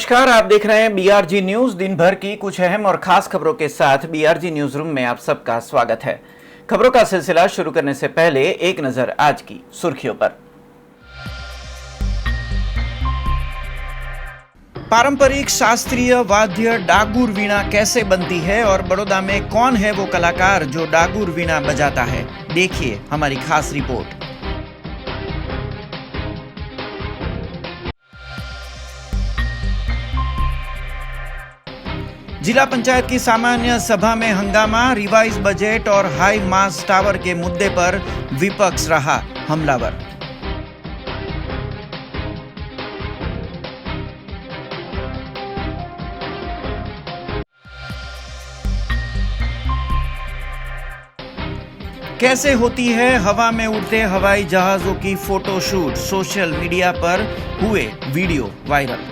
नमस्कार, आप देख रहे हैं बीआरजी न्यूज। दिन भर की कुछ अहम और खास खबरों के साथ बीआरजी न्यूज रूम में आप सबका स्वागत है। खबरों का सिलसिला शुरू करने से पहले एक नजर आज की सुर्खियों पर। पारंपरिक शास्त्रीय वाद्य डागुर वीणा कैसे बनती है और बड़ौदा में कौन है वो कलाकार जो डागुर वीणा बजाता है, देखिए हमारी खास रिपोर्ट। जिला पंचायत की सामान्य सभा में हंगामा, रिवाइज बजट और हाई मास टावर के मुद्दे पर विपक्ष रहा हमलावर। कैसे होती है हवा में उड़ते हवाई जहाजों की फोटोशूट, सोशल मीडिया पर हुए वीडियो वायरल।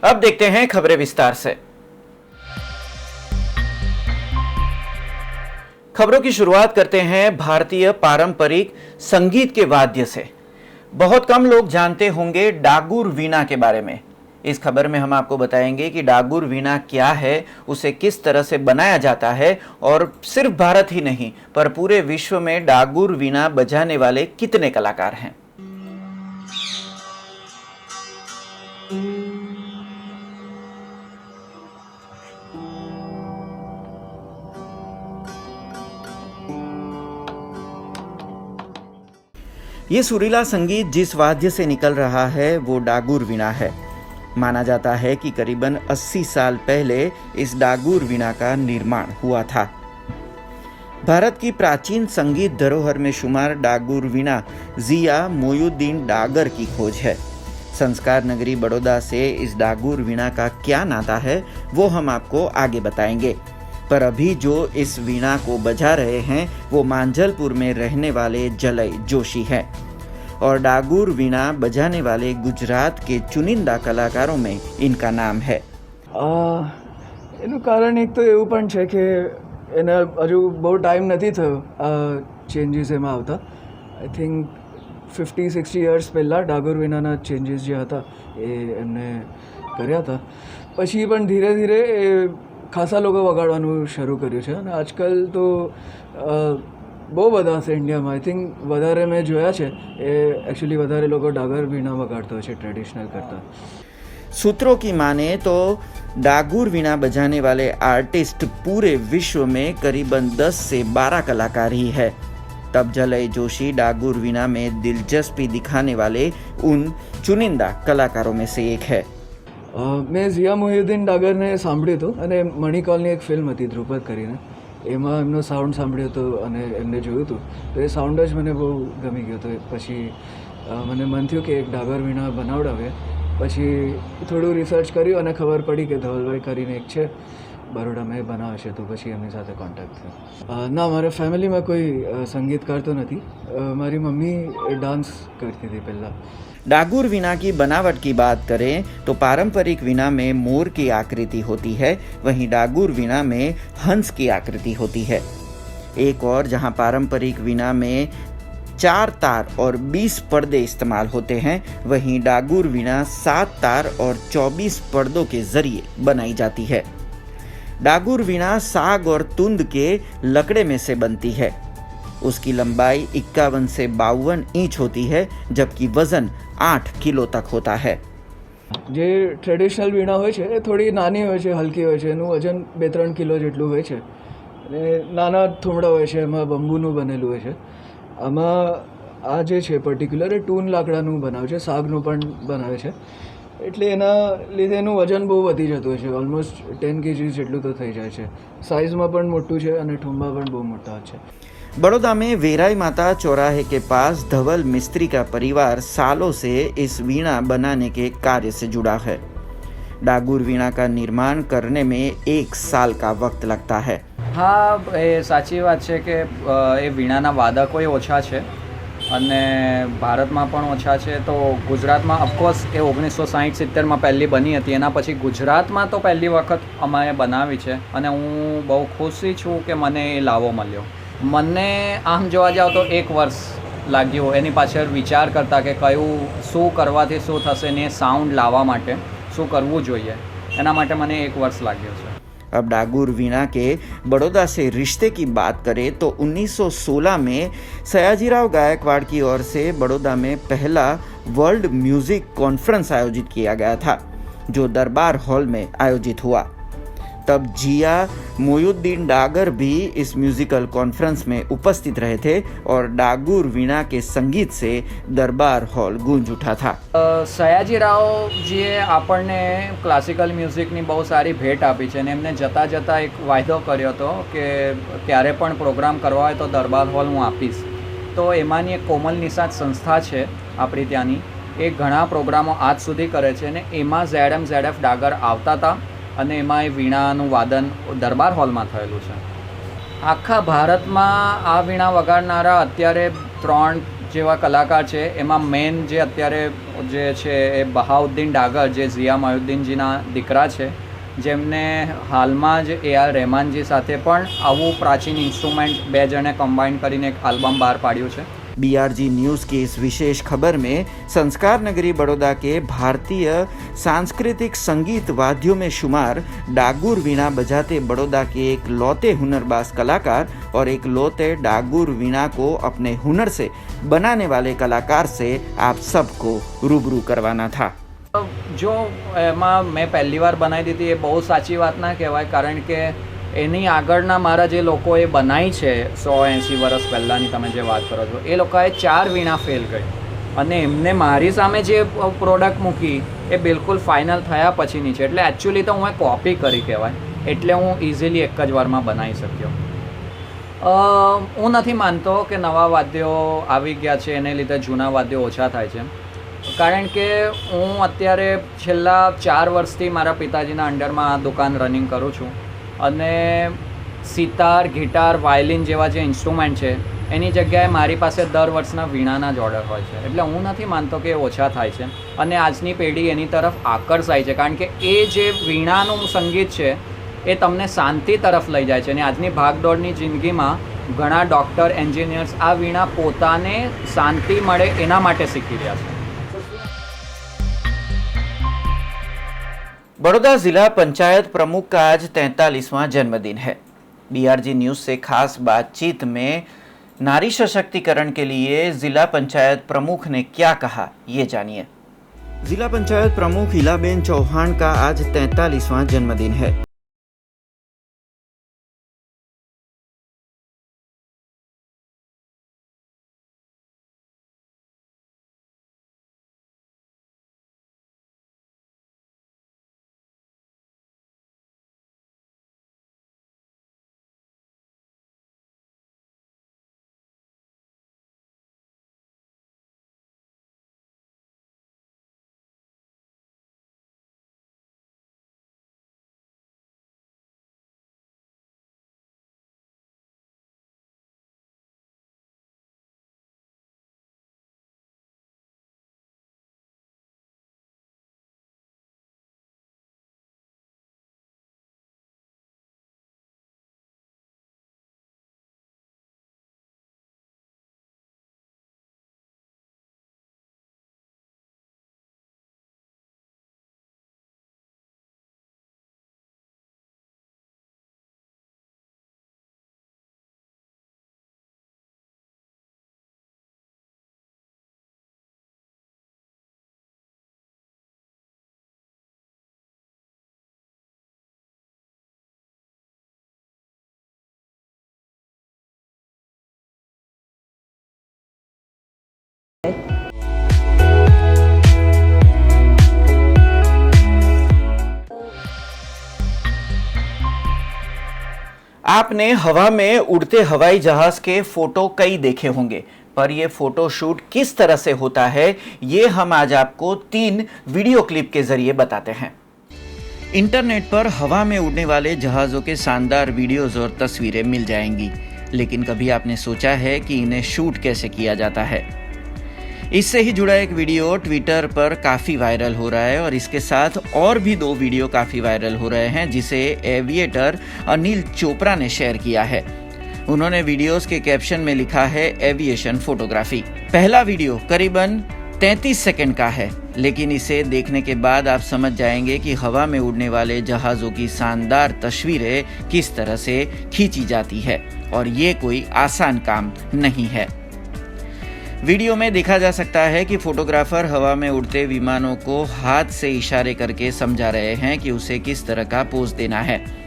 अब देखते हैं खबरें विस्तार से। खबरों की शुरुआत करते हैं भारतीय पारंपरिक संगीत के वाद्य से। बहुत कम लोग जानते होंगे डागुर वीणा के बारे में। इस खबर में हम आपको बताएंगे कि डागुर वीणा क्या है, उसे किस तरह से बनाया जाता है और सिर्फ भारत ही नहीं पर पूरे विश्व में डागुर वीणा बजाने वाले कितने कलाकार हैं। ये सुरीला संगीत जिस वाद्य से निकल रहा है वो डागुर वीणा है। माना जाता है कि करीबन 80 साल पहले इस डागुर वीणा का निर्माण हुआ था। भारत की प्राचीन संगीत धरोहर में शुमार डागुर वीणा जिया मोयुद्दीन डागर की खोज है। संस्कार नगरी बड़ौदा से इस डागुर वीणा का क्या नाता है वो हम आपको आगे बताएंगे, पर अभी जो इस वीणा को बजा रहे हैं वो मांझलपुर में रहने वाले जलय जोशी हैं और डागुर वीणा बजाने वाले गुजरात के चुनिंदा कलाकारों में इनका नाम है। એનું કારણ એક તો એવું પણ છે કે એને હજુ બહુ ટાઈમ નથી થયો ચેન્જીસ એમાં આવતા. આઈ થિંક 50-60 યર્સ પહેલાં ડાગુર વીણાના ચેન્જીસ જે હતા એ એમને કર્યા હતા. પછી પણ ધીરે ધીરે એ ખાસા લોકો વગાડવાનું શરૂ કર્યું છે અને આજકાલ તો બહુ બધા છે ઇન્ડિયામાં. આઈ થિંક વધારે મેં જોયા છે એ એકચ્યુઅલી વધારે લોકો ડાગર વીણા વગાડતા હોય છે ટ્રેડિશનલ કરતાં. सूत्रों की माने तो डागुर वीणा बजाने वाले आर्टिस्ट पूरे विश्व में करीबन 10 से 12 कलाकार ही है। तब जलय जोशी डागुर वीणा में दिलचस्पी दिखाने वाले उन चुनिंदा कलाकारों में से एक है। મેં ઝિયા મોહિઉદ્દીન ડાગરને સાંભળ્યું હતું અને મણિકોલની એક ફિલ્મ હતી ધ્રુપદ કરીને, એમાં એમનો સાઉન્ડ સાંભળ્યો હતો અને એમને જોયું હતું તો એ સાઉન્ડ જ મને બહુ ગમી ગયો હતો. પછી મને મન થયું કે એક ડાગર વીણા બનાવડાવે. પછી થોડું રિસર્ચ કર્યું અને ખબર પડી કે ધવલભાઈ કરીને એક છે બરોડામાં એ બનાવે છે, તો પછી એમની સાથે કોન્ટેક્ટ થયો. ના, મારા ફેમિલીમાં કોઈ સંગીતકાર તો નથી. મારી મમ્મી ડાન્સ કરતી હતી પહેલાં. डागुर वीणा की बनावट की बात करें तो पारंपरिक वीणा में मोर की आकृति होती है, वहीं डागुर वीणा में हंस की आकृति होती है। एक और जहां पारंपरिक वीणा में 4 तार और 20 पर्दे इस्तेमाल होते हैं, वहीं डागुर वीणा 7 तार और 24 पर्दों के जरिए बनाई जाती है। डागुर वीणा साग और तुंद के लकड़े में से बनती है। उसकी लंबाई 51 से 52 इंच होती है, जबकि वजन 8 किलो तक होता है। જે ટ્રેડિશનલ વીણા હોય છે એ થોડી નાની હોય છે, હલકી હોય છે. એનું વજન 2-3 કિલો જેટલું હોય છે અને નાના થોમડા હોય છે, એમાં બંબુનું બનેલું હોય છે. આમાં આ જે છે પર્ટિક્યુલર એ ટૂન લાકડાનું બનાવે છે, સાગનું પણ બનાવે છે. એટલે એના લીધે એનું વજન બહુ વધી જતું હોય છે. ઓલમોસ્ટ 10 kg જેટલું તો થઈ જાય છે. સાઇઝમાં પણ મોટું છે અને ઠુંબા પણ બહુ મોટા છે. बड़ौदा में वेराई माता चौराहे के पास धवल मिस्त्री का परिवार सालों से इस वीणा बनाने के कार्य से जुड़ा है। डागुर वीणा का निर्माण करने में 1 साल का वक्त लगता है। हाँ, એ સાચી વાત છે કે એ વીણાના વાદકોય ઓછા છે અને ભારતમાં પણ ઓછા છે. તો ગુજરાતમાં ઓફકોર્સ એ 1960-70માં પહેલી બની હતી. એના પછી ગુજરાતમાં તો પહેલી વખત અમે બનાવી છે અને હું બહુ ખુશી છું કે મને એ લાવો મળ્યો. મને આમ જોવા જાવ તો 1 વર્ષ લાગ્યું એની પાછળ વિચાર કરતા કે કયું શું કરવાથી શું થશે ને સાઉન્ડ લાવવા માટે શું કરવું જોઈએ, એના માટે મને 1 વર્ષ લાગ્યું છે. अब डागुर वीणा के बड़ौदा से रिश्ते की बात करें तो 1916 में सयाजीराव गायकवाड़ की ओर से बड़ौदा में पहला वर्ल्ड म्यूजिक कॉन्फ्रेंस आयोजित किया गया था, जो दरबार हॉल में आयोजित हुआ. तब जिया मोयुद्दीन डागर भी इस म्यूजिकल कॉन्फ्रेंस में उपस्थित रहे थे और डागुर वीणा के संगीत से दरबार हॉल गूंज उठा था. સયાજીરાવજીએ આપણને ક્લાસિકલ મ્યુઝિકની બહુ સારી ભેટ આપી છે અને એમને જતાં જતાં એક વાયદો કર્યો હતો કે ક્યારે પણ પ્રોગ્રામ કરવા હોય તો દરબાર હોલ હું આપીશ. તો એમાંની એક કોમલ નિષાદ સંસ્થા છે આપણી ત્યાંની, એ ઘણા પ્રોગ્રામો આજ સુધી કરે છે અને એમાં ZM/ZF ડાગર આવતા હતા અને એમાં એ વીણાનું વાદન દરબાર હોલમાં થયેલું છે. આખા ભારતમાં આ વીણા વગાડનારા અત્યારે 3 જેવા કલાકાર છે. એમાં મેન જે અત્યારે જે છે એ બહાઉદ્દીન ડાગર, જે ઝિયા મોયુદ્દીનજીના દીકરા છે, જેમને હાલમાં જ AR રહેમાનજી સાથે પણ આવું પ્રાચીન ઇન્સ્ટ્રુમેન્ટ 2 જણે કમ્બાઇન કરીને એક આલ્બમ બહાર પાડ્યું છે. BRG न्यूज़ की इस विशेष खबर में संस्कार नगरी बड़ौदा के भारतीय सांस्कृतिक संगीत वाद्यों में शुमार डागुर वीणा बजाते बड़ौदा के एक लौते हुनरबाज कलाकार और एक लौते डागुर वीणा को अपने हुनर से बनाने वाले कलाकार से आप सबको रूबरू करवाना था. जो એમાં મેં પહેલી વાર બનાવી દીધી એ બહુ સાચી વાત ના કહેવાય, કારણ કે એની આગળના મારા જે લોકોએ બનાવી છે 100-80 વર્ષ પહેલાંની તમે જે વાત કરો છો, એ લોકોએ 4 વીણા ફેલ કરી અને એમને મારી સામે જે પ્રોડક્ટ મૂકી એ બિલકુલ ફાઇનલ થયા પછીની છે. એટલે એકચ્યુઅલી તો હું કોપી કરી કહેવાય, એટલે હું ઇઝીલી એક જ વારમાં બનાવી શક્યો. હું નથી માનતો કે નવા વાદ્યો આવી ગયા છે એને લીધે જૂના વાદ્યો ઓછા થાય છે, કારણ કે હું અત્યારે છેલ્લા 4 વર્ષથી મારા પિતાજીના અંડરમાં આ દુકાન રનિંગ કરું છું અને સિતાર, ગિટાર, વાયલિન જેવા જે ઇન્સ્ટ્રુમેન્ટ છે એની જગ્યાએ મારી પાસે દર વર્ષના વીણાના જ ઓર્ડર હોય છે. એટલે હું નથી માનતો કે ઓછા થાય છે અને આજની પેઢી એની તરફ આકર્ષાય છે, કારણ કે એ જે વીણાનું સંગીત છે એ તમને શાંતિ તરફ લઈ જાય છે. અને આજની ભાગદોડની જિંદગીમાં ઘણા ડૉક્ટર, એન્જિનિયર્સ આ વીણા પોતાને શાંતિ મળે એના માટે શીખી રહ્યા છે. बड़ौदा जिला पंचायत प्रमुख का आज 43वां जन्मदिन है. BRG न्यूज़ से खास बातचीत में नारी सशक्तिकरण के लिए जिला पंचायत प्रमुख ने क्या कहा, ये जानिए. जिला पंचायत प्रमुख हिलाबेन चौहान का आज 43वां जन्मदिन है. आपने हवा में उड़ते हवाई जहाज के फोटो कई देखे होंगे, पर ये फोटो शूट किस तरह से होता है ये हम आज आपको 3 वीडियो क्लिप के जरिए बताते हैं. इंटरनेट पर हवा में उड़ने वाले जहाज़ों के शानदार वीडियोस और तस्वीरें मिल जाएंगी, लेकिन कभी आपने सोचा है कि इन्हें शूट कैसे किया जाता है? इससे ही जुड़ा एक वीडियो ट्विटर पर काफ़ी वायरल हो रहा है और इसके साथ और भी 2 वीडियो काफ़ी वायरल हो रहे हैं, जिसे एविएटर अनिल चोपड़ा ने शेयर किया है. उन्होंने वीडियोस के कैप्शन में लिखा है एविएशन फोटोग्राफी। पहला वीडियो करीबन 33 सेकंड का है, लेकिन इसे देखने के बाद आप समझ जाएंगे कि हवा में उड़ने वाले जहाजों की शानदार तस्वीरें किस तरह से खींची जाती है और ये कोई आसान काम नहीं है। वीडियो में देखा जा सकता है कि फोटोग्राफर हवा में उड़ते विमानों को हाथ से इशारे करके समझा रहे हैं कि उसे किस तरह का पोज देना है।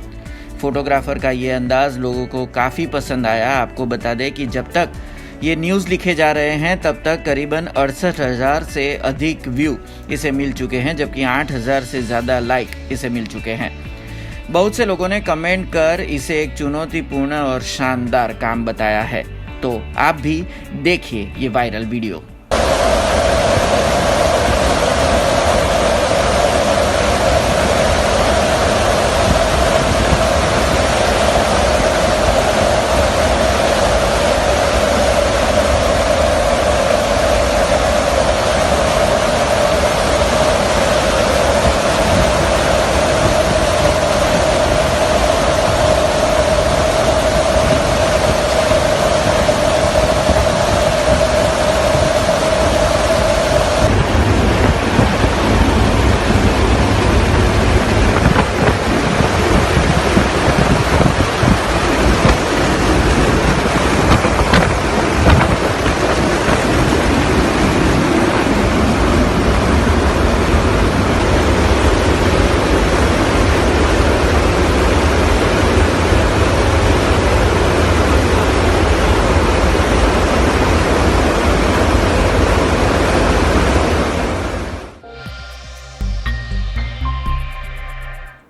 फोटोग्राफर का ये अंदाज लोगों को काफ़ी पसंद आया। आपको बता दें कि जब तक ये न्यूज़ लिखे जा रहे हैं तब तक करीबन 68,000 से अधिक व्यू इसे मिल चुके हैं, जबकि 8,000 से ज़्यादा लाइक इसे मिल चुके हैं। बहुत से लोगों ने कमेंट कर इसे एक चुनौतीपूर्ण और शानदार काम बताया है। तो आप भी देखिए ये वायरल वीडियो।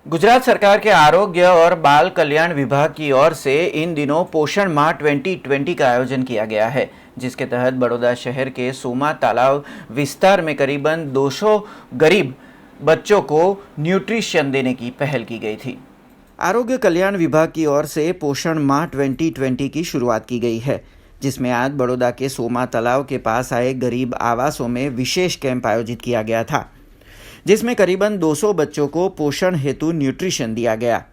गुजरात सरकार के आरोग्य और बाल कल्याण विभाग की ओर से इन दिनों पोषण माह 2020 का आयोजन किया गया है, जिसके तहत बड़ौदा शहर के सोमा तालाब विस्तार में करीबन 200 गरीब बच्चों को न्यूट्रिशन देने की पहल की गई थी। आरोग्य कल्याण विभाग की ओर से पोषण माह 2020 की शुरुआत की गई है, जिसमें आज बड़ौदा के सोमा तालाब के पास आए गरीब आवासों में विशेष कैंप आयोजित किया गया था, जिसमें करीबन 200 बच्चों को पोषण हेतु न्यूट्रिशन दिया गया।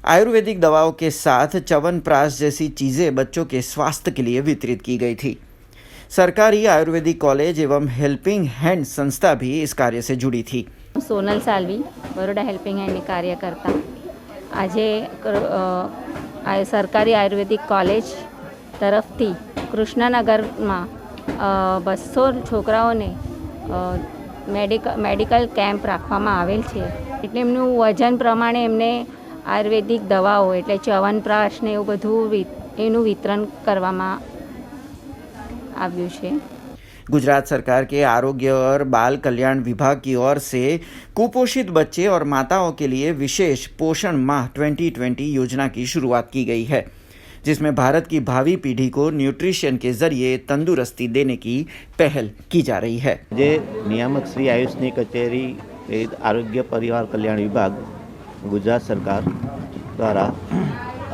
आयुर्वेदिक दवाओं के साथ च्यवनप्राश जैसी चीज़ें बच्चों के स्वास्थ्य के लिए वितरित की गई थी। सरकारी आयुर्वेदिक कॉलेज एवं हेल्पिंग हैंड संस्था भी इस कार्य से जुड़ी थी। सोनल सालवी बरोडा हेल्पिंग हैंड कार्यकर्ता आज सरकारी आयुर्वेदिक कॉलेज तरफथी कृष्णनगरमा 200 છોકરાઓને મેડિકલ કેમ્પ રાખવામાં આવેલ છે। એટલે એમનું વજન પ્રમાણે એમને આયુર્વેદિક દવાઓ એટલે ચ્યવનપ્રાશ ને એવું બધું એનું વિતરણ કરવામાં આવ્યું છે। गुजरात सरकार के आरोग्य और बाल कल्याण विभाग की ओर से कुपोषित बच्चे और माताओं के लिए विशेष पोषण माह 2020 योजना की शुरुआत की गई है, जिसमें भारत की भावी पीढ़ी को न्यूट्रिशन के जरिए तंदुरुस्ती देने की पहल की जा रही है। जे नियामक श्री आयुषनी कचेरी आरोग्य परिवार कल्याण विभाग गुजरात सरकार द्वारा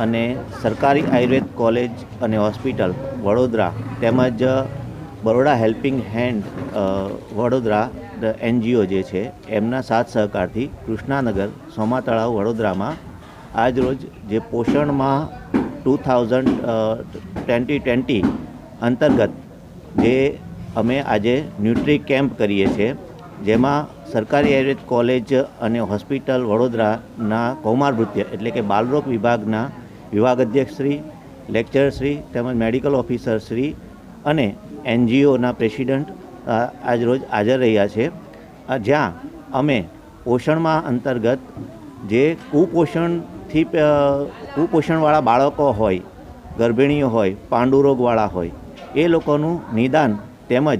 अने सरकारी आयुर्वेद कॉलेज अने हॉस्पिटल वडोदरा तेमज Baroda helping hand Vadodara NGO जे छे एमना साथ सहकारथी कृष्णानगर सोमा तळाव वडोदरामां आज रोज जे पोषण माह 2020 अंतर्गत जे अमे आजे न्यूट्री कैम्प करीए छे, जेमां सरकारी आयुर्वेद कॉलेज अने हॉस्पिटल वडोदराना कौमारभृत्य एटले के बालरोग विभागना विभाग अध्यक्ष श्री, लेक्चर श्री तेमज मेडिकल ऑफिसर श्री अने एनजीओना प्रेसिडेंट आज रोज हाजर रह्या छे, ज्यां अमे पोषण माह अंतर्गत जे कुपोषणवाळा बाळको होय, गर्भिणीओ होय, पांडुरोगवाळा होय ए लोकोनुं निदान तेमज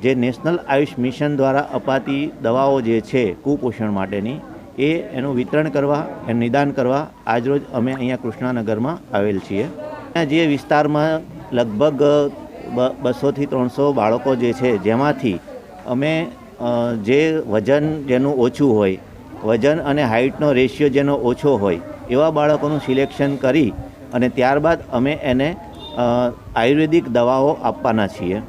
जे नेशनल आयुष मिशन द्वारा अपाती दवाओ जे छे कुपोषण माटेनी एનું વિતરણ કરવા એનું નિદાન કરવા આજરોજ અમે અહીંયા કૃષ્ણાનગરમાં આવેલ છીએ। જે વિસ્તારમાં લગભગ 200 થી 300 બાળકો જે છે, જેમાંથી અમે જે વજન જેનું ઓછું હોય, વજન અને હાઇટનો રેશિયો જેનો ઓછો હોય એવા બાળકોનું સિલેક્શન કરી અને ત્યારબાદ અમે એને આયુર્વેદિક દવાઓ આપવાના છીએ।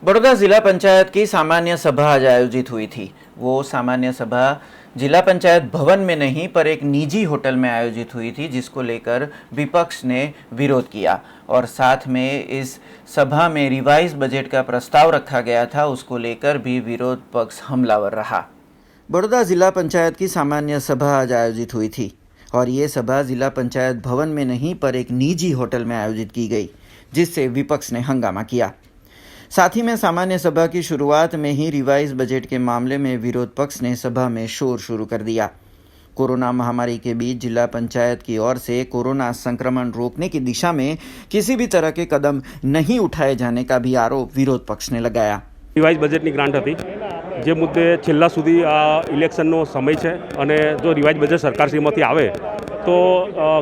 बड़ौदा जिला पंचायत की सामान्य सभा आज आयोजित हुई थी। वो सामान्य सभा जिला पंचायत भवन में नहीं पर एक निजी होटल में आयोजित हुई थी, जिसको लेकर विपक्ष ने विरोध किया और साथ में इस सभा में रिवाइज बजट का प्रस्ताव रखा गया था, उसको लेकर भी विरोध पक्ष हमलावर रहा। बड़ौदा जिला पंचायत की सामान्य सभा आज आयोजित हुई थी और ये सभा जिला पंचायत भवन में नहीं पर एक निजी होटल में आयोजित की गई, जिससे विपक्ष ने हंगामा किया। साथ ही में सामान्य सभा की शुरुआत में ही रिवाइज बजट के मामले में विरोध पक्ष ने सभा में शोर शुरू कर दिया। कोरोना महामारी के बीच जिला पंचायत की ओर से कोरोना संक्रमण रोकने की दिशा में किसी भी तरह के कदम नहीं उठाए जाने का भी आरोप विरोध पक्ष ने लगाया। रिवाइज बजेटनी ग्रांट હતી જે મુદ્દે છેલ્લા સુધી આ ઇલેક્શનનો સમય છે અને જો રિવાઇજ બજેટ સરકારશ્રીમાંથી આવે તો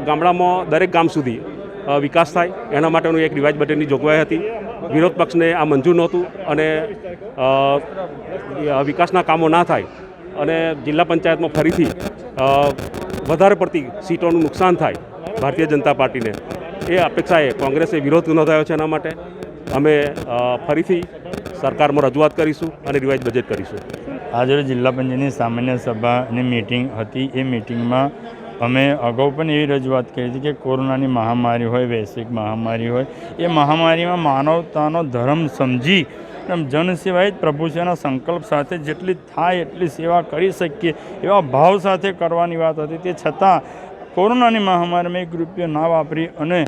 ગામડામાં દરેક ગામ સુધી વિકાસ થાય એના માટેનું એક રિવાઇજ બજેટની જોગવાઈ હતી। વિરોધ પક્ષને આ મંજૂર નહોતું અને વિકાસના કામો ના થાય અને જિલ્લા પંચાયતમાં ફરીથી વધારે પડતી સીટોનું નુકસાન થાય ભારતીય જનતા પાર્ટીને એ અપેક્ષાએ કોંગ્રેસે વિરોધ નોંધાયો છે। એના માટે અમે ફરીથી સરકારમાં રજૂઆત કરીશું અને રિવાઇઝ બજેટ કરીશું। આજે જિલ્લા પંચાયતની સામાન્ય સભાની મીટિંગ હતી। એ મીટિંગમાં અમે અગાઉ પણ એવી રજૂઆત કરી હતી કે કોરોનાની મહામારી હોય, વૈશ્વિક મહામારી હોય, એ મહામારીમાં માનવતાનો ધર્મ સમજી જનસેવા જ પ્રભુ સેના સંકલ્પ સાથે જેટલી થાય એટલી સેવા કરી શકીએ એવા ભાવ સાથે કરવાની વાત હતી। તે છતાં કોરોનાની મહામારીમાં એક રૂપિયો ના વાપરી અને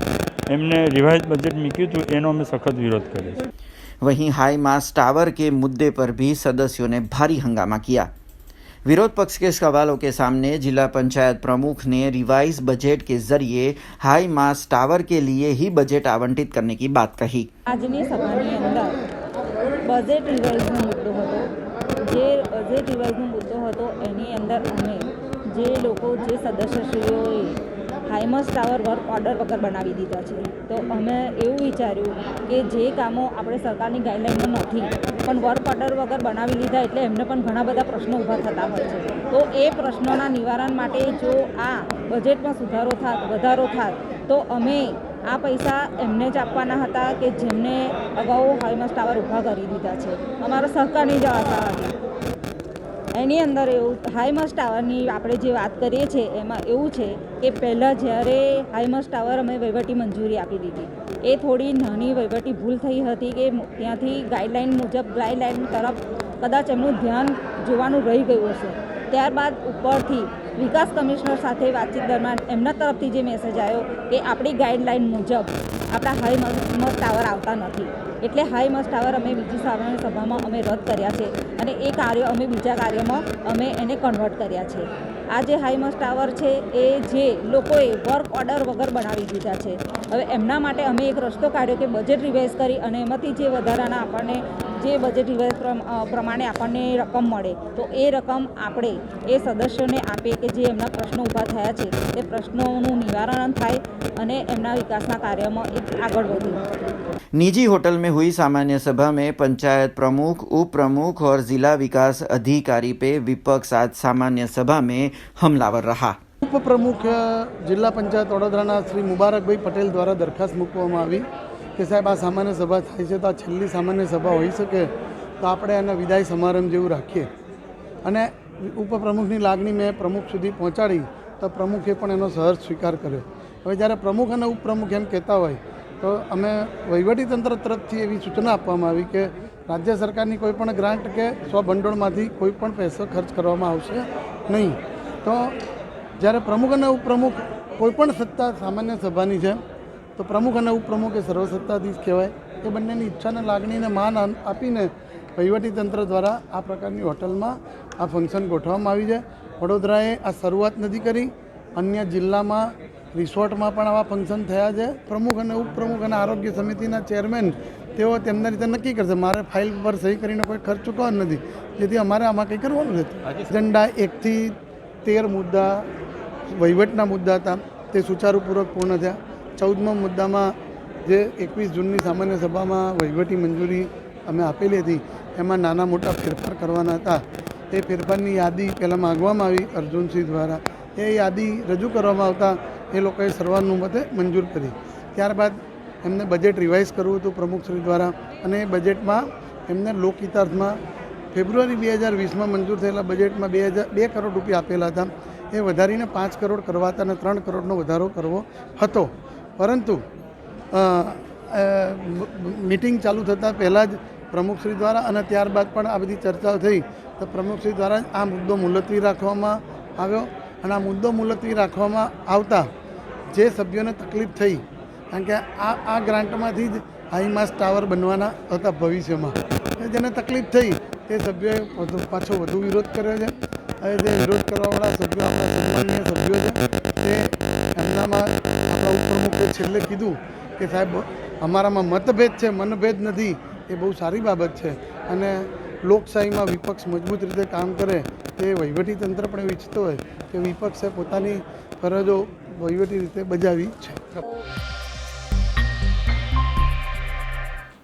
એમને રિવાઇઝ બજેટ મૂક્યું હતું, એનો અમે સખત વિરોધ કર્યો છે। वहीं हाई मास टावर के मुद्दे पर भी सदस्यों ने भारी हंगामा किया। विरोध पक्ष के सवालों के सामने जिला पंचायत प्रमुख ने रिवाइज बजट के जरिए हाई मास टावर के लिए ही बजट आवंटित करने की बात कही। આજની સભાની અંદર બજેટ રિવાઇઝનો મુદ્દો હતો। જે બજેટ રિવાઇઝનો મુદ્દો હતો એની અંદર અમે જે લોકો જે સદસ્યશ્રીઓએ હાઈમસ ટાવર વર્ક ઓર્ડર વગર બનાવી દીધા છે, તો અમે એવું વિચાર્યું કે જે કામો આપણે સરકારની ગાઈડલાઇનમાં નથી પણ વર્ક ઓર્ડર વગર બનાવી લીધા એટલે એમને પણ ઘણા બધા પ્રશ્નો ઊભા થતા હોય છે। તો એ પ્રશ્નોના નિવારણ માટે જો આ બજેટમાં સુધારો થાત, વધારો થાત, તો અમે આ પૈસા એમને જ આપવાના હતા કે જેમને અગાઉ હાઈમસ ટાવર ઊભા કરી દીધા છે। અમારો સહકારની જ આશા હતી। એની અંદર એવું હાઈમસ ટાવરની આપણે જે વાત કરીએ છીએ એમાં એવું છે કે પહેલાં જ્યારે હાઈમસ ટાવર અમે વહીવટી મંજૂરી આપી દીધી, એ થોડી નાની વહીવટી ભૂલ થઈ હતી કે ત્યાંથી ગાઈડલાઇન મુજબ ગાઈડલાઇન તરફ કદાચ એમનું ધ્યાન જોવાનું રહી ગયું હશે। ત્યારબાદ ઉપરથી વિકાસ કમિશનર સાથે વાતચીત દરમિયાન એમના તરફથી જે મેસેજ આવ્યો કે આપણી ગાઈડલાઇન મુજબ આપણા હાઈમસ ટાવર આવતા નથી, એટલે હાઈમસ ટાવર અમે બીજી સામાન્ય સભામાં અમે રદ કર્યા છે અને એ કાર્ય અમે બીજા કાર્યમાં અમે એને કન્વર્ટ કર્યા છે। આ જે હાઈમસ ટાવર છે એ જે લોકોએ વર્ક ઓર્ડર વગર બનાવી દીધા છે, હવે એમના માટે અમે એક રસ્તો કાઢ્યો કે બજેટ રિવાઇઝ કરી અને એમાંથી જે વધારાના આપણને જે બજેટ રિવાઇઝ પ્રમાણે આપણને રકમ મળે તો એ રકમ આપણે એ સદસ્યોને આપીએ કે જે એમના પ્રશ્નો ઊભા થયા છે તે પ્રશ્નોનું નિવારણ થાય અને એમના વિકાસના કાર્યમાં આગળ વધે। निजी होटल में हुई सामान्य सभा में पंचायत प्रमुख, उप प्रमुख और जिला विकास अधिकारी पे विपक्ष आज सामान्य सभा में हमलावर रहा। उप प्रमुख जिला पंचायत वडोदराना श्री मुबारकभाई पटेल द्वारा दरखास्त मूकवामां आवी कि साहेब आ सामान्य सभा थाय छे तो आ छेल्ली सामान्य सभा होई शके तो आपणे एना विदाय समारंभ जेवुं राखीए अने उपप्रमुखनी लागणी मैं प्रमुख सुधी पहोंचाड़ी तो प्रमुखे पण एनो सहर्ष स्वीकार कर्यो। हवे ज्यारे प्रमुख अने उपप्रमुख एम कहेता होय तो अमे वहीवटीतंत्र तरफथी एवी सूचना आपवामां आवी के राज्य सरकारनी कोईपण ग्रांट के स्वभंडोळमांथी कोईपण पैसो खर्च करवामां आवशे नहीं। तो ज्यारे प्रमुख अने उपप्रमुख कोईपण सत्ता सामान्य सभानी छे तो प्रमुख अने उपप्रमुख ए सर्वसत्ताधीश कहेवाय। ए बंनेनी इच्छाने लागणीने मान आपीने वहीवटीतंत्र द्वारा आ प्रकारनी होटलमां आ फंक्शन गोठववामां आवी छे। वडोदराए आ शरूआत नथी करी, अन्य जिल्लामां रिसोर्टमां पण आवा फंक्शन थया छे। प्रमुख अने उपप्रमुख अने आरोग्य समितिना चेरमेन तेओ તેમના રીતે નક્કી કરશે। મારે ફાઇલ પર સહી કરીને કોઈ ખર્ચ ચૂકવવાનો નથી, જેથી અમારે આમાં કંઈ કરવાનું નથી। એજન્ડા 1 થી 13 મુદ્દા વહીવટના મુદ્દા હતા તે સુચારુપૂર્વક પૂર્ણ થયા। 14મા મુદ્દામાં જે 21 જૂનની સામાન્ય સભામાં વહીવટી મંજૂરી અમે આપેલી હતી એમાં નાના મોટા ફેરફાર કરવાના હતા। તે ફેરફારની યાદી પહેલાં માગવામાં આવી અર્જુનસિંહ દ્વારા। એ યાદી રજૂ કરવામાં આવતા એ લોકોએ સર્વાનુમતે મંજૂર કરી। ત્યારબાદ એમને બજેટ રિવાઇઝ કરવું હતું પ્રમુખશ્રી દ્વારા અને એ બજેટમાં એમને લોકહિતાર્થમાં ફેબ્રુઆરી 2020માં મંજૂર થયેલા બજેટમાં 2 કરોડ રૂપિયા આપેલા હતા, એ વધારીને 5 કરોડ કરવા હતા અને 3 કરોડનો વધારો કરવો હતો. પરંતુ મીટિંગ ચાલુ થતાં પહેલાં જ પ્રમુખશ્રી દ્વારા અને ત્યારબાદ પણ આ બધી ચર્ચાઓ થઈ તો પ્રમુખશ્રી દ્વારા જ આ મુદ્દો મુલતવી રાખવામાં આવ્યો. અને આ મુદ્દો મુલતવી રાખવામાં આવતા જે સભ્યોને તકલીફ થઈ, કારણ કે આ ગ્રાન્ટમાંથી જ હાઈમાસ ટાવર બનવાના હતા ભવિષ્યમાં, જેને તકલીફ થઈ તે સભ્યોએ પાછો વધુ વિરોધ કર્યો છે. હવે જે વિરોધ કરવાવાળા સભ્યો આપણા સન્માનીય સભ્યો છે તે એમનામાં આપણા ઉપપ્રમુખે છેલ્લે કીધું કે સાહેબ અમારામાં મતભેદ છે, મનભેદ નથી. એ બહુ સારી બાબત છે અને લોકશાહીમાં વિપક્ષ મજબૂત રીતે કામ કરે તે વહીવટીતંત્ર પણ એવું ઈચ્છતો હોય કે વિપક્ષે પોતાની ફરજો વહીવટી રીતે બજાવી છે.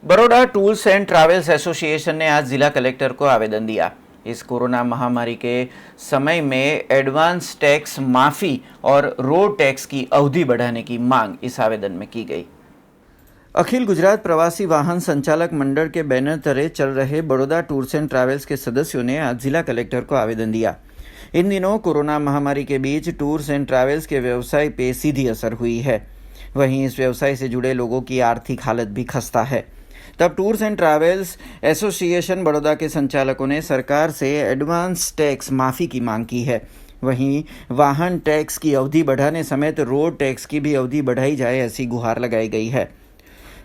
Baroda tours and travels association ने आज जिला कलेक्टर को आवेदन दिया. इस कोरोना महामारी के समय में एडवांस टैक्स माफी और रोड टैक्स की अवधि बढ़ाने की मांग इस आवेदन में की गई. अखिल गुजरात प्रवासी वाहन संचालक मंडल के बैनर तले चल रहे बड़ौदा टूर्स एंड ट्रैवल्स के सदस्यों ने आज जिला कलेक्टर को आवेदन दिया. इन दिनों कोरोना महामारी के बीच टूर्स एंड ट्रैवल्स के व्यवसाय पे सीधी असर हुई है. वहीं इस व्यवसाय से जुड़े लोगों की आर्थिक हालत भी खस्ता है. तब tours and travels association Baroda के संचालकों ने सरकार से एडवांस टैक्स माफ़ी की मांग की है. वहीं वाहन टैक्स की अवधि बढ़ाने समेत रोड टैक्स की भी अवधि बढ़ाई जाए, ऐसी गुहार लगाई गई है.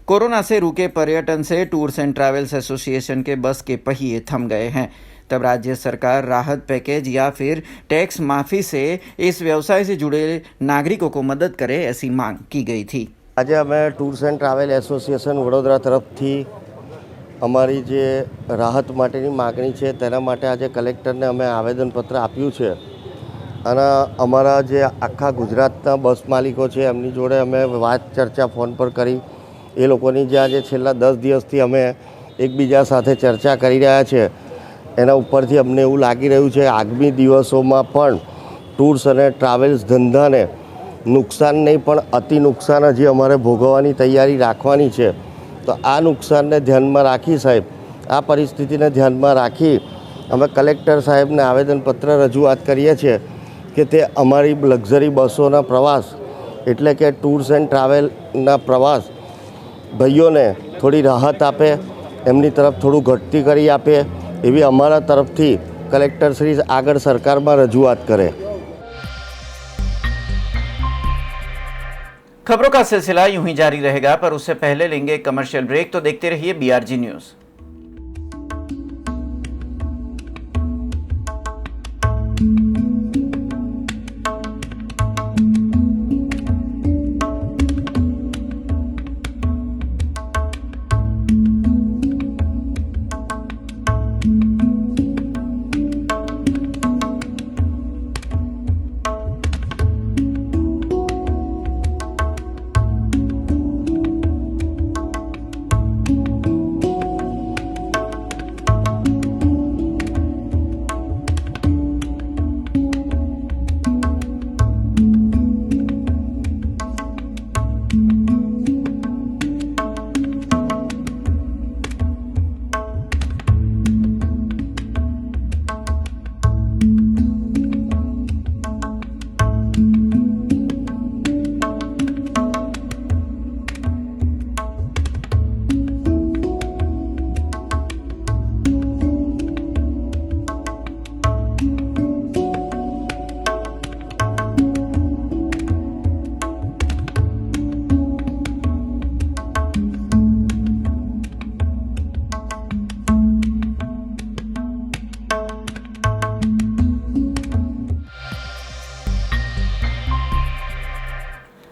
कोरोना से रुके पर्यटन से टूर्स एंड ट्रैवल्स एसोसिएशन के बस के पहिए थम गए हैं. तब राज्य सरकार राहत पैकेज या फिर टैक्स माफ़ी से इस व्यवसाय से जुड़े नागरिकों को मदद करे, ऐसी मांग की गई थी. આજે અમે tours and travel association Vadodara તરફથી અમારી જે રાહત માટેની માગણી છે તેના માટે આજે કલેક્ટરને અમે આવેદનપત્ર આપ્યું છે અને અમારા જે આખા ગુજરાતના બસ માલિકો છે એમની જોડે અમે વાત ચર્ચા ફોન પર કરી. એ લોકોની જે આજે છેલ્લા 10 દિવસથી અમે એકબીજા સાથે ચર્ચા કરી રહ્યા છે એના ઉપરથી અમને એવું લાગી રહ્યું છે આગામી દિવસોમાં પણ ટૂર્સ અને ટ્રાવેલ્સ ધંધાને નુકસાન નહીં પણ અતિ નુકસાન હજી અમારે ભોગવવાની તૈયારી રાખવાની છે. તો આ નુકસાનને ધ્યાનમાં રાખી સાહેબ, આ પરિસ્થિતિને ધ્યાનમાં રાખી અમે કલેક્ટર સાહેબને આવેદનપત્ર રજૂઆત કરીએ છીએ કે તે અમારી લક્ઝરી બસોના પ્રવાસ એટલે કે ટૂર્સ એન્ડ ટ્રાવેલના પ્રવાસ ભાઈઓને થોડી રાહત આપે, એમની તરફ થોડું ઘટતી કરી આપે એવી અમારા તરફથી કલેક્ટરશ્રી આગળ સરકારમાં રજૂઆત કરે. खबरों का सिलसिला यूं ही जारी रहेगा, पर उससे पहले लेंगे कमर्शियल ब्रेक. तो देखते रहिए BRG न्यूज.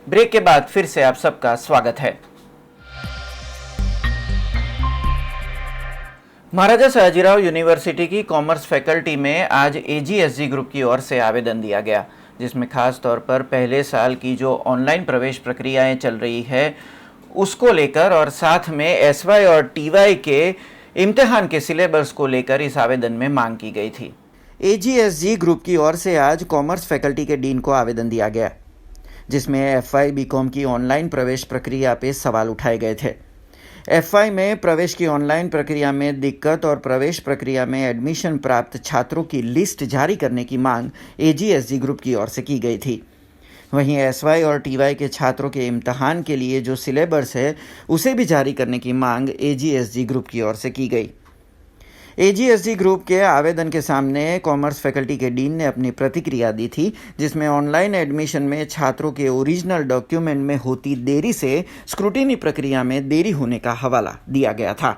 ब्रेक के बाद फिर से आप सबका स्वागत है. महाराजा सयाजीराव यूनिवर्सिटी की कॉमर्स फैकल्टी में आज AGSG ग्रुप की ओर से आवेदन दिया गया, जिसमें खास तौर पर पहले साल की जो ऑनलाइन प्रवेश प्रक्रियाएं चल रही है उसको लेकर और साथ में SY और TY के इम्तिहान के सिलेबस को लेकर इस आवेदन में मांग की गई थी. AGSG ग्रुप की ओर से आज कॉमर्स फैकल्टी के डीन को आवेदन दिया गया, जिसमें FY BCom की ऑनलाइन प्रवेश प्रक्रिया पे सवाल उठाए गए थे. एफवाई में प्रवेश की ऑनलाइन प्रक्रिया में दिक्कत और प्रवेश प्रक्रिया में एडमिशन प्राप्त छात्रों की लिस्ट जारी करने की मांग एजीएसजी ग्रुप की ओर से की गई थी। वहीं एसवाई और टीवाई के छात्रों के इम्तहान के लिए जो सिलेबस है उसे भी जारी करने की मांग एजीएसजी ग्रुप की ओर से की गई। एजीएसजी ग्रुप के आवेदन के सामने कॉमर्स फैकल्टी के डीन ने अपनी प्रतिक्रिया दी थी, जिसमें ऑनलाइन एडमिशन में छात्रों के ओरिजिनल डॉक्यूमेंट में होती देरी से स्क्रूटिनी प्रक्रिया में देरी होने का हवाला दिया गया था।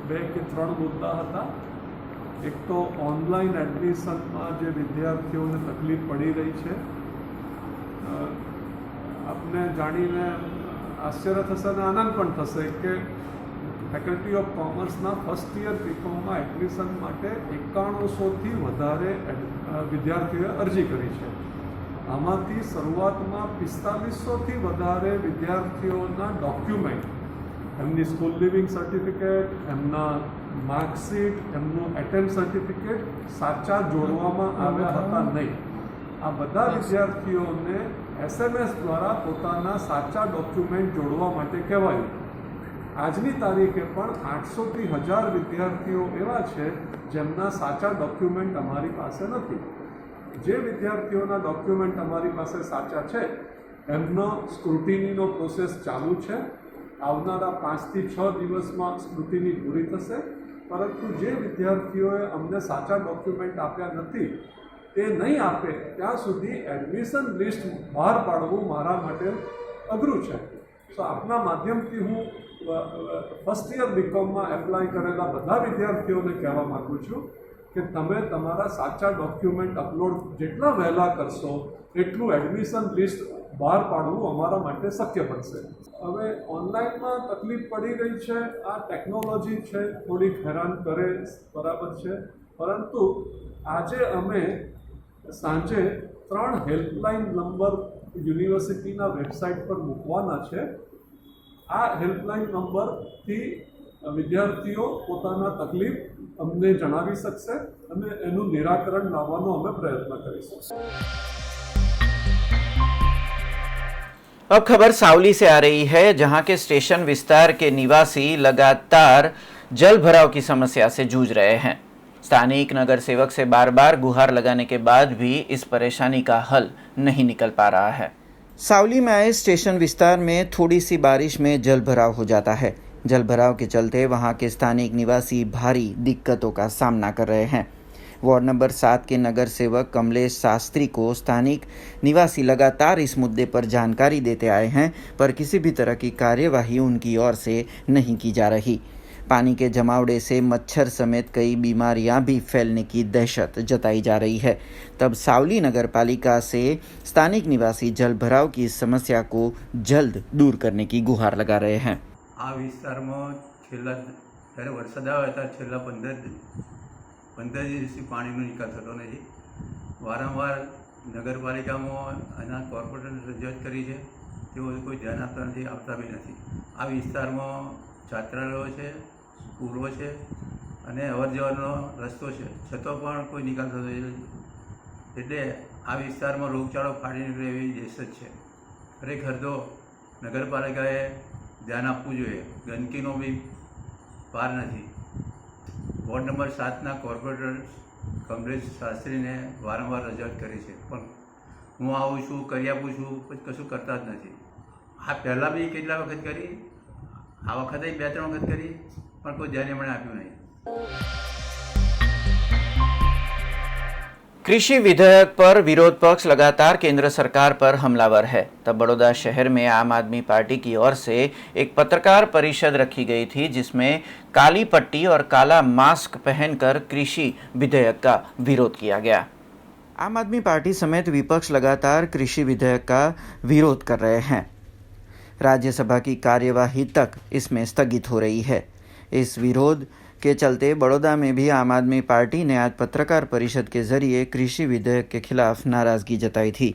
બે કે ત્રણ મુદ્દા હતા। એક તો ઓનલાઈન એડમિશનમાં જે વિદ્યાર્થીઓને તકલીફ પડી રહી છે, આપને જાણીને આશ્ચર્ય થશે અને આનંદ પણ થશે કે ફેકલ્ટી ઓફ કોમર્સના ફર્સ્ટ યર બીકોમમાં એડમિશન માટે 9100થી વધારે વિદ્યાર્થીઓએ અરજી કરી છે। આમાંથી શરૂઆતમાં 4500થી વધારે વિદ્યાર્થીઓના ડોક્યુમેન્ટ, એમની સ્કૂલ લિવિંગ સર્ટિફિકેટ, એમના માર્કશીટ, એમનું એટેમ્પ સર્ટિફિકેટ સાચા જોડવામાં આવ્યા હતા નહીં। આ બધા વિદ્યાર્થીઓને SMS દ્વારા પોતાના સાચા ડોક્યુમેન્ટ જોડવા માટે કહેવાયું। આજની તારીખે પણ 800થી 1000 વિદ્યાર્થીઓ એવા છે જેમના સાચા ડોક્યુમેન્ટ અમારી પાસે નથી। જે વિદ્યાર્થીઓના ડોક્યુમેન્ટ અમારી પાસે સાચા છે એમનો સ્ક્રુટિનીનો પ્રોસેસ ચાલુ છે। આવનારા 5 થી 6 દિવસમાં સ્ક્રુટિની પૂરી થશે, પરંતુ જે વિદ્યાર્થીઓએ અમને સાચા ડોક્યુમેન્ટ આપ્યા નથી તે નહીં આપે ત્યાં સુધી એડમિશન લિસ્ટ બહાર પાડવું મારા માટે અઘરું છે। તો આપના માધ્યમથી હું ફર્સ્ટ યર બીકોમમાં એપ્લાય કરેલા બધા વિદ્યાર્થીઓને કહેવા માગું છું કે તમે તમારા સાચા ડોક્યુમેન્ટ અપલોડ જેટલા વહેલા કરશો એટલું એડમિશન લિસ્ટ બહાર પાડવું અમારા માટે શક્ય બનશે। હવે ઓનલાઈનમાં તકલીફ પડી રહી છે, આ ટેકનોલોજી છે, થોડીક હેરાન કરે, બરાબર છે, પરંતુ આજે અમે સાંજે 3 હેલ્પલાઇન નંબર યુનિવર્સિટીના વેબસાઇટ પર મૂકવાના છે। આ હેલ્પલાઇન નંબરથી વિદ્યાર્થીઓ પોતાના તકલીફ અમને જણાવી શકશે અને એનું નિરાકરણ લાવવાનો અમે પ્રયત્ન કરીશું। अब खबर सावली से आ रही है, जहां के स्टेशन विस्तार के निवासी लगातार जल भराव की समस्या से जूझ रहे हैं। स्थानीय नगर सेवक से बार बार गुहार लगाने के बाद भी इस परेशानी का हल नहीं निकल पा रहा है। सावली में आए स्टेशन विस्तार में थोड़ी सी बारिश में जल भराव हो जाता है। जल भराव के चलते वहां के स्थानीय निवासी भारी दिक्कतों का सामना कर रहे हैं। वार्ड नंबर 7 के नगर सेवक कमलेश शास्त्री को स्थानिक निवासी लगातार इस मुद्दे पर जानकारी देते आए हैं, पर किसी भी तरह की कार्यवाही उनकी ओर से नहीं की जा रही। पानी के जमावड़े से मच्छर समेत कई बीमारियां भी फैलने की दहशत जताई जा रही है। तब सावली नगर पालिका से स्थानिक निवासी जल भराव की इस समस्या को जल्द दूर करने की गुहार लगा रहे हैं। आ विस्तारमा छेल्ला त्यारे वरसाद आवे त्यारे छेल्ला 15 દિવસથી પાણીનો નિકાલ થતો નથી। વારંવાર નગરપાલિકામાં આના કોર્પોરેટરને રજૂઆત કરી છે, તેઓ કોઈ ધ્યાન આપતા નથી, આવતા બી નથી। આ વિસ્તારમાં છાત્રાલયો છે, સ્કૂલો છે અને અવર જવરનો રસ્તો છે, છતાં પણ કોઈ નિકાલ થતો નથી। એટલે આ વિસ્તારમાં રોગચાળો ફાટી નીકળે એવી દહેશત છે। ખરેખર તો નગરપાલિકાએ ધ્યાન આપવું જોઈએ, ગંદકીનો બી પાર નથી। વોર્ડ નંબર 7ના કોર્પોરેટર કમલેશ શાસ્ત્રીને વારંવાર રજૂઆત કરી છે, પણ હું આવું છું, કરી આપું છું, પછી કશું કરતા જ નથી। આ પહેલાં બી કેટલા વખત કરી, આ વખતે 2-3 વખત કરી, પણ કોઈ ધ્યાન એમણે આપ્યું નહીં। कृषि विधेयक पर विरोध पक्ष लगातार केंद्र सरकार पर हमलावर है। तब बड़ौदा शहर में आम आदमी पार्टी की ओर से एक पत्रकार परिषद रखी गई थी, जिसमें काली पट्टी और काला मास्क पहनकर कृषि विधेयक का विरोध किया गया। आम आदमी पार्टी समेत विपक्ष लगातार कृषि विधेयक का विरोध कर रहे हैं। राज्यसभा की कार्यवाही तक इसमें स्थगित हो रही है। इस विरोध के चलते बड़ौदा में भी आम आदमी पार्टी ने आज पत्रकार परिषद के जरिए कृषि विधेयक के खिलाफ नाराजगी जताई थी।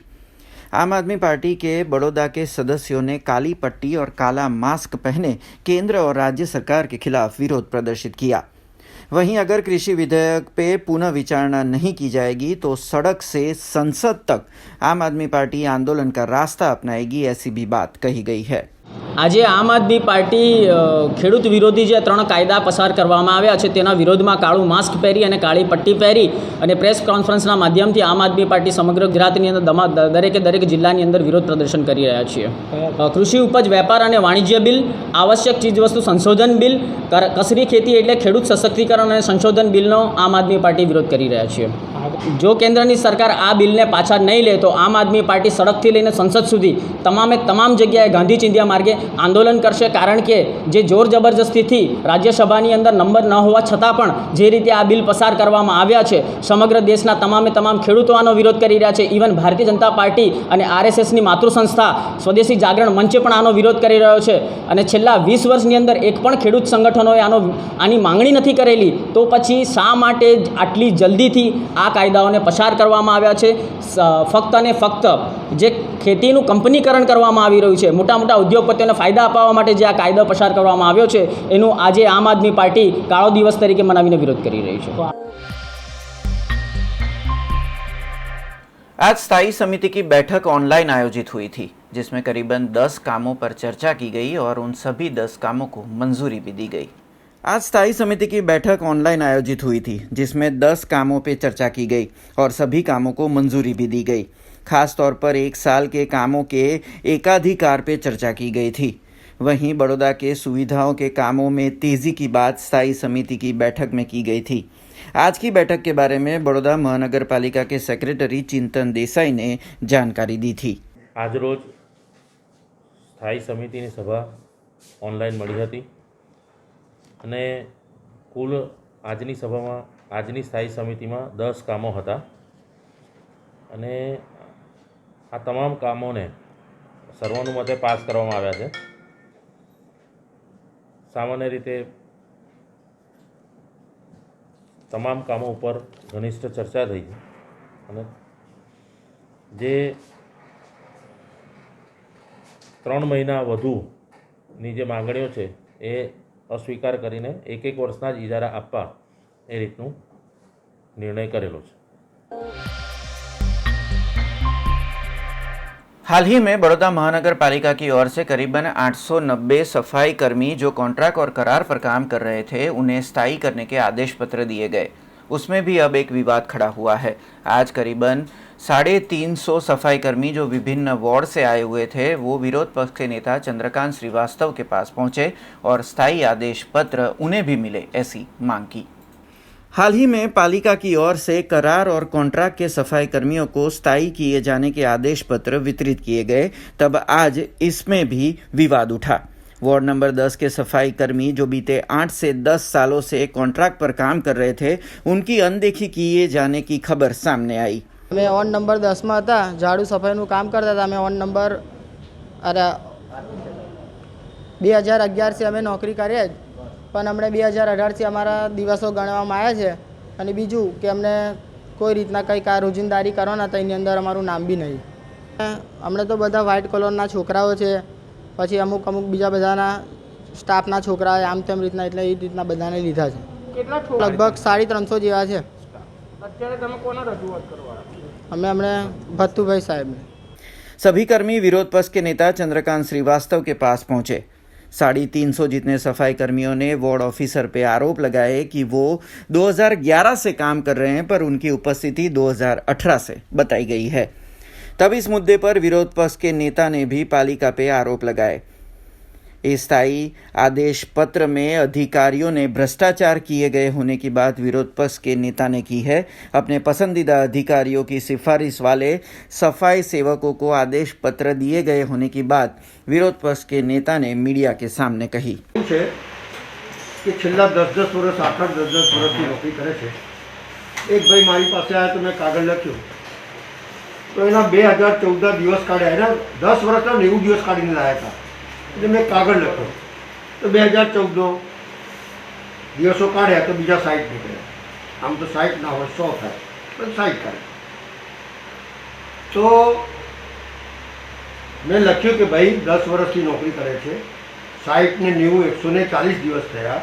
आम आदमी पार्टी के बड़ौदा के सदस्यों ने काली पट्टी और काला मास्क पहने केंद्र और राज्य सरकार के खिलाफ विरोध प्रदर्शित किया। वहीं अगर कृषि विधेयक पे पुनः विचारणा नहीं की जाएगी तो सड़क से संसद तक आम आदमी पार्टी आंदोलन का रास्ता अपनाएगी, ऐसी भी बात कही गई है। આજે આમ આદમી પાર્ટી ખેડૂત વિરોધી જે 3 કાયદા પસાર કરવામાં આવ્યા છે તેના વિરોધમાં કાળું માસ્ક પહેરી અને કાળી પટ્ટી પહેરી અને પ્રેસ કોન્ફરન્સના માધ્યમથી આમ આદમી પાર્ટી સમગ્ર ગુજરાતની અંદર દરેક જિલ્લાની અંદર વિરોધ પ્રદર્શન કરી રહ્યા છીએ. કૃષિ ઉપજ વેપાર અને વાણિજ્ય બિલ, આવશ્યક ચીજવસ્તુ સંશોધન બિલ, કસરી ખેતી એટલે ખેડૂત સશક્તિકરણ અને સંશોધન બિલનો આમ આદમી પાર્ટી વિરોધ કરી રહ્યા છીએ. જો કેન્દ્રની સરકાર આ બિલને પાછા નહીં લે તો આમ આદમી પાર્ટી સડકથી લઈને સંસદ સુધી તમામ જગ્યાએ ગાંધી ચિંધ્યા માર્ગે આંદોલન કરશે. કારણ કે જે જોર જબરજસ્તીથી રાજ્યસભાની અંદર નંબર ન હોવા છતાં પણ જે રીતે આ બિલ પસાર કરવામાં આવ્યા છે, સમગ્ર દેશના તમામ ખેડૂતો આનો વિરોધ કરી રહ્યા છે. ઇવન ભારતીય જનતા પાર્ટી અને RSSની માતૃ સંસ્થા સ્વદેશી જાગરણ મંચે પણ આનો વિરોધ કરી રહ્યો છે. અને છેલ્લા 20 વર્ષની અંદર એક પણ ખેડૂત સંગઠનોએ આની માંગણી નથી કરેલી, તો પછી શા માટે આટલી જલ્દીથી આ કાયદાઓને પસાર કરવામાં આવ્યા છે? ફક્ત અને ફક્ત જે ખેતીનું કંપનીકરણ કરવામાં આવી રહ્યું છે, મોટા ઉદ્યોગપતિઓને ફાયદા અપાવવા માટે જે આ કાયદો પસાર કરવામાં આવ્યો છે, એનું આજે આમ આદમી પાર્ટી કાળો દિવસ તરીકે મનાવીને વિરોધ કરી રહી છે. आज स्थायी समिति की बैठक ऑनलाइन आयोजित हुई थी, जिसमें करीबन 10 कामों पर चर्चा की गई और उन सभी 10 कामों को मंजूरी भी दी गई. आज स्थायी समिति की बैठक ऑनलाइन आयोजित हुई थी, जिसमें 10 कामों पर चर्चा की गई और सभी कामों को मंजूरी भी दी गई. खास तौर पर 1 साल के कामों के एकाधिकार पे चर्चा की गई थी. वहीं बड़ौदा के सुविधाओं के कामों में तेजी की बात स्थायी समिति की बैठक में की गई थी. आज की बैठक के बारे में बड़ौदा महानगर पालिका के सेक्रेटरी चिंतन देसाई ने जानकारी दी थी. आज रोज स्थायी समिति की सभा ऑनलाइन मળી હતી અને કુલ આજની સભામાં આજની સ્થાયી સમિતિમાં 10 કામો હતા અને આ તમામ કામોને સર્વાનુમતે પાસ કરવામાં આવ્યા છે. સામાન્ય રીતે તમામ કામો ઉપર ઘનિષ્ઠ ચર્ચા થઈ છે અને જે 3 મહિના વધુની જે માંગણીઓ છે એ अस्वीकार કરીને 1 વર્ષના જ ઇજારા આપવા એ રીતનું નિર્ણય કરેલો છે. हाल ही में बड़ौदा महानगर पालिका की ओर से करीबन 890 सफाई कर्मी जो कॉन्ट्रैक्ट और करार पर काम कर रहे थे, उन्हें स्थायी करने के आदेश पत्र दिए गए. उसमें भी अब एक विवाद खड़ा हुआ है. आज करीबन 350 सफाई कर्मी जो विभिन्न वार्ड से आए हुए थे, वो विरोध पक्ष के नेता चंद्रकांत श्रीवास्तव के पास पहुंचे और स्थायी आदेश पत्र उन्हें भी मिले, ऐसी मांग की. हाल ही में पालिका की ओर से करार और कॉन्ट्रैक्ट के सफाई कर्मियों को स्थायी किए जाने के आदेश पत्र वितरित किए गए. तब आज इसमें भी विवाद उठा. वार्ड नंबर 10 के सफाई कर्मी जो बीते 8 से 10 सालों से कॉन्ट्रैक्ट पर काम कर रहे थे, उनकी अनदेखी किए जाने की खबर सामने आई. અમે વોર્ડ નંબર 10 માં હતા, ઝાડુ સફાઈનું કામ કરતા હતા. અમે વોર્ડ નંબર 2011 અમે નોકરી કરીએ જ, પણ અમને 2018 અમારા દિવસો ગણવામાં આવ્યા છે. અને બીજું કે અમને કોઈ રીતના કંઈ રોજિંદારી કરવાના હતા, એની અંદર અમારું નામ બી નહીં. અમને તો બધા વ્હાઇટ કલરના છોકરાઓ છે, પછી અમુક બીજા બધાના સ્ટાફના છોકરા આમ તેમ રીતના, એટલે એ રીતના બધાને લીધા છે. લગભગ 350 જેવા છે. અત્યારે તમે કોને રજૂઆત કરવા? અમે હમણે ભત્તુભાઈ સાહેબને. सभी कर्मी विरोध पक्ष के नेता चंद्रकांत श्रीवास्तव के पास पहुंचे. 350 जितने सफाई कर्मियों ने वार्ड ऑफिसर पे आरोप लगाए कि वो 2011 से काम कर रहे हैं, पर उनकी उपस्थिति 2018 से बताई गई है. तब इस मुद्दे पर विरोध पक्ष के नेता ने भी पालिका पे आरोप लगाए. इस स्थायी आदेश पत्र में अधिकारियों ने भ्रष्टाचार किए गए होने की बात विरोध पक्ष के नेता ने की है. अपने पसंदीदा अधिकारियों की सिफारिश वाले सफाई सेवकों को आदेश पत्र दिए गए होने की बात विरोध पक्ष के नेता ने मीडिया के सामने कही. कि छेल्ला 10-10 વર્ષ 8-10 વર્ષથી નોકરી કરે છે. એક ભાઈ મારી પાસે આવ્યા તો મેં કાગળ લખ્યું, તો એના 2014 દિવસ કાઢ્યા, એના 10 વર્ષના 90 દિવસ કાઢીને લાવ્યા હતા. એટલે મેં કાગળ લખ્યો તો 2014 દિવસો કાઢ્યા તો બીજા 60 નીકળ્યા. આમ તો 60 ના હોય 100 થાય, પણ 60 કાઢ્યા. તો મેં લખ્યું કે ભાઈ 10 વર્ષથી નોકરી કરે છે, 60 ને 90 140 દિવસ થયા,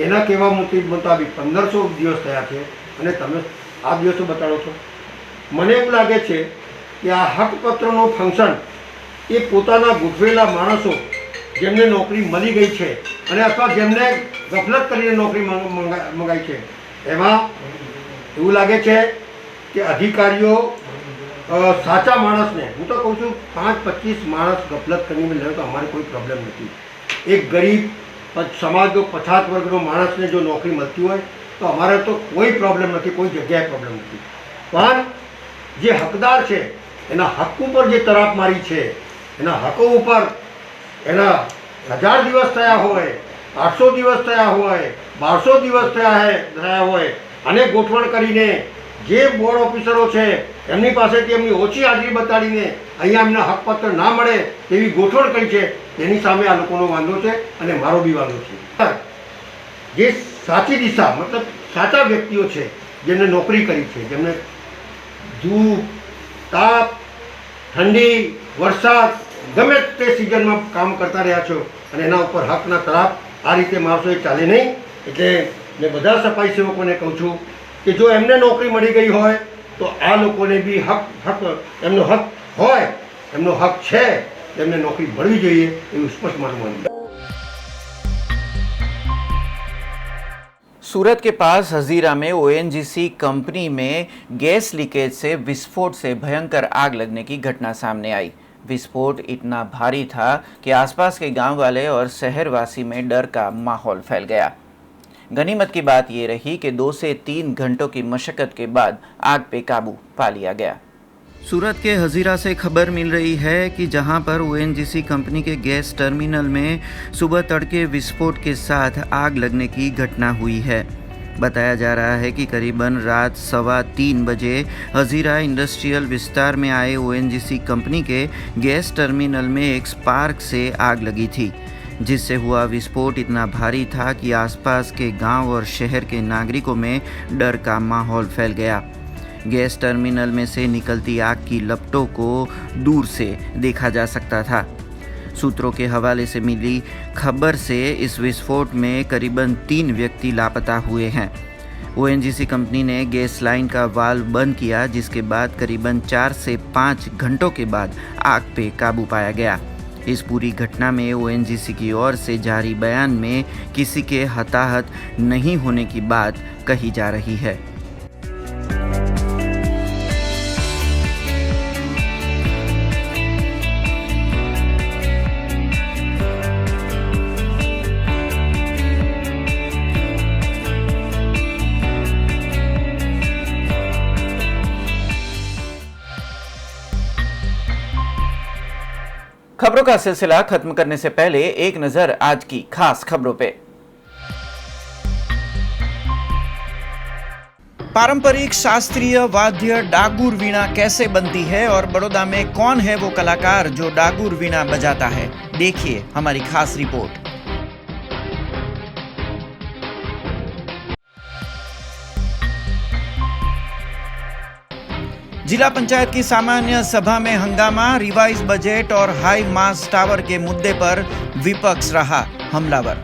એના કહેવા મુતાબિક 1500 દિવસ થયા છે અને તમે આ દિવસો બતાડો છો. મને એવું લાગે છે કે આ હકપત્રનું ફંક્શન એ પોતાના ગોઠવેલા માણસો જેમને નોકરી મળી ગઈ છે અને અથવા જેમને ગફલત કરીને નોકરી મંગાઈ છે, એમાં એવું લાગે છે કે અધિકારીઓ સાચા માણસને, હું તો કહું છું 5-25 માણસ ગફલત કરીને લે તો અમારે કોઈ પ્રોબ્લેમ નથી. એક ગરીબ સમાજનો પછાત વર્ગનો માણસને જો નોકરી મળતી હોય તો અમારે તો કોઈ પ્રોબ્લેમ નથી, કોઈ જગ્યાએ પ્રોબ્લેમ નથી. પણ જે હકદાર છે એના હક ઉપર જે તરાપ મારી છે, એના હકો ઉપર એના 1000 દિવસ થયા હોય, 800 દિવસ થયા હોય, 1200 દિવસ થયા હોય અને ગોઠવણ કરીને જે બોર્ડ ઓફિસરો છે એમની પાસેથી એમની ઓછી હાજરી બતાડીને અહીંયા એમને હકપત્ર ના મળે તેવી ગોઠવણ કરી છે, તેની સામે આ લોકોનો વાંધો છે અને મારો બી વાંધો છે. જે સાચી દિશા મતલબ સાચા વ્યક્તિઓ છે, જેમને નોકરી કરી છે, જેમને ધૂપ, તાપ, ઠંડી, વરસાદ ગમે તે સિઝનમાં કામ કરતા રહ્યા છો અને એના ઉપર હકના તરાપ આ રીતે મારશો એ ચાલે નહીં. એટલે મેં બધા સફાઈ સેવકોને કહું છું કે જો એમને નોકરી મળી ગઈ હોય તો આ લોકોને બી એમનો હક હોય, એમનો હક છે, એમને નોકરી મળવી જોઈએ એવું સ્પષ્ટ મારું માનવું. सूरत के पास हजीरा में ओएनजीसी कंपनी में गैस लीकेज से विस्फोट से भयंकर आग लगने की घटना सामने आई। विस्फोट इतना भारी था कि आसपास के गांव वाले और शहरवासी में डर का माहौल फैल गया। गनीमत की बात ये रही कि 2 से 3 घंटों की मशक्कत के बाद आग पे काबू पा लिया गया। सूरत के हजीरा से खबर मिल रही है कि जहां पर ओएनजीसी कंपनी के गैस टर्मिनल में सुबह तड़के विस्फोट के साथ आग लगने की घटना हुई है। बताया जा रहा है कि करीबन रात 3:15 बजे हजीरा इंडस्ट्रियल विस्तार में आए ओएनजीसी कंपनी के गैस टर्मिनल में एक स्पार्क से आग लगी थी, जिससे हुआ विस्फोट इतना भारी था कि आसपास के गांव और शहर के नागरिकों में डर का माहौल फैल गया। गैस टर्मिनल में से निकलती आग की लपटों को दूर से देखा जा सकता था। सूत्रों के हवाले से मिली खबर से इस विस्फोट में करीबन 3 व्यक्ति लापता हुए हैं। ओएनजीसी कंपनी ने गैस लाइन का वाल्व बंद किया, जिसके बाद करीबन 4 से 5 घंटों के बाद आग पे काबू पाया गया। इस पूरी घटना में ओएनजीसी की ओर से जारी बयान में किसी के हताहत नहीं होने की बात कही जा रही है। खबरों का सिलसिला खत्म करने से पहले एक नजर आज की खास खबरों पे। पारंपरिक शास्त्रीय वाद्य डागुर वीणा कैसे बनती है और बड़ौदा में कौन है वो कलाकार जो डागुर वीणा बजाता है, देखिए हमारी खास रिपोर्ट। जिला पंचायत की सामान्य सभा में हंगामा, रिवाइज बजट और हाई मास टावर के मुद्दे पर विपक्ष रहा हमलावर।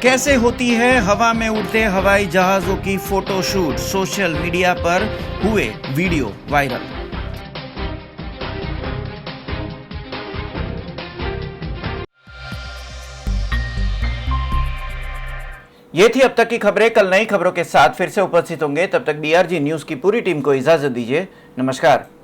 कैसे होती है हवा में उड़ते हवाई जहाजों की फोटोशूट, सोशल मीडिया पर हुए वीडियो वायरल। ये थी अब तक की खबरें। कल नई खबरों के साथ फिर से उपस्थित होंगे, तब तक BRG न्यूज की पूरी टीम को इजाजत दीजिए। नमस्कार।